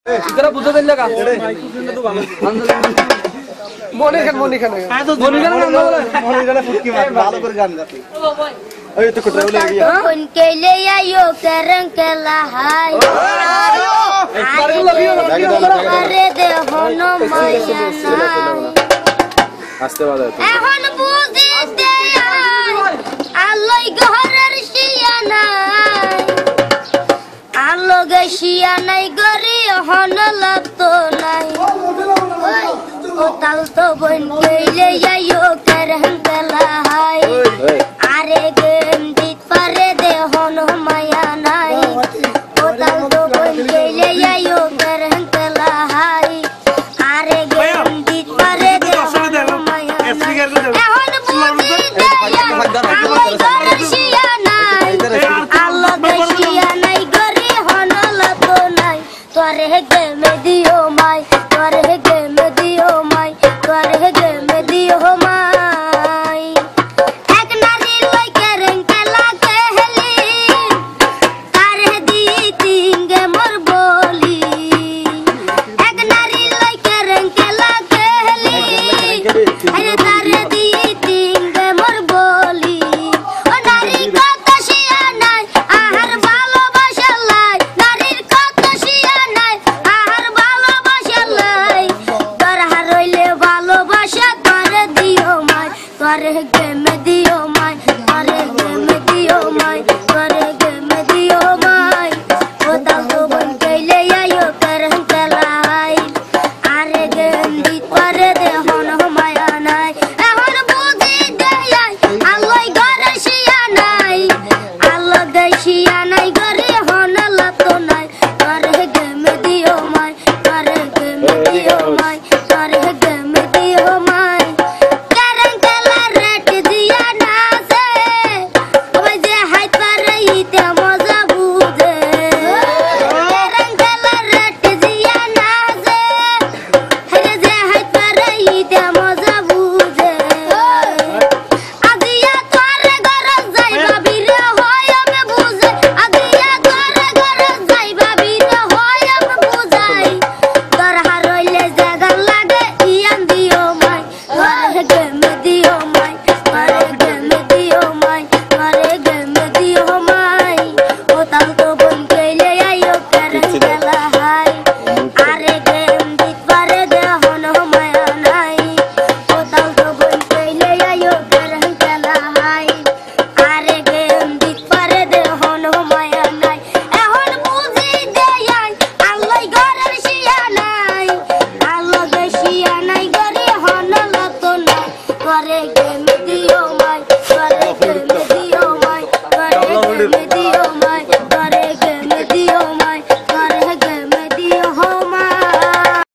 इधर बुझो दिल लगा मोनी खान मोनी खान नाम बोला मोनी खान फुटकी मार ভালো করে গান গাতে ওই তো কোথায় বলে গিয়া কোন কে ले आयो करन के लहाई अरे दे होनो माया আস্তে বাজায় এখন বুঝিতে আলোই ঘরের শিয়া নাই আলো গেশিয়া নাই গরি হন লাগতো নাই ও তাল তো বন কইলে আইও করন কলাই আরে গেম দিত পারে দে হন মায়া নাই ও তাল তো বন কইলে আইও করন কলাই আরে গেম দিত পারে দে হন মায়া নাই এখন বুঝিতে আলোই ঘরের শিয়া নাই আলো গেশিয়া নাই গরি হন লাগতো নাই তোরে গে মে দিও মাই তোরে গে মে দিও মাই তোরে গে মে দিও মাই এক নারী লই কেরেন কেলা কেহলি তারে দি তিঙ্গে মোর বলি এক নারী লই কেরেন কেলা কেহলি আরে তারে দি তিঙ্গে মোর বলি ও নারী কত শিয়া নাই আহার ভালোবাসা লাই নারীর কত শিয়া নাই আহার ভালোবাসা লাই তোর হারইলে ভালোবাসা তোরে দিও মাই তোরে গেমে দিও মাই তোরে গেমে দিও মাই তোরে গেমে দিও মাই ও তাল তো বন কইলে আইও করন কলাই আরে গেম দিত পারে দে হন মায়া নাই এখন বুঝি দেই আলোই ঘরে শিয়া নাই আলো গেশিয়া নাই গরি হন লাগতো নাই তোরে গেমে দিও মাই তোরে গেমে দিও মাই তোরে গেমে দিও মাই করন কলা রেট দিয়া নাছে ওই যে হাই পারে ইতে মজা বুঝে করন কলা রেট দিয়া নাছে হরে যে হাই পারে ইতে মজা বুঝে আজিয়া তোরে ঘরে যাইবা বিরে হয় আমি বুঝে আজিয়া তোরে ঘরে যাইবা বিরে হয় আমি বুঝাই তোর হারইলে জায়গা লাগে ইয়ান দিও মাই তোরে গেমে দিও মাই তোরে গেমে দিও মাই তোরে গেমে দিও মাই ও তাল তো বন কইলে আইও করন গেলা হাই আরে গেম দিত পারে দে হন মায়া নাই ও তাল তো বন কইলে আইও করন গেলা হাই আরে গেম দিত পারে দে হন মায়া নাই এখন বুঝি দেই আলোই ঘরের শিয়া নাই আলো গেশিয়া নাই গরি হন লাগতো না তোরে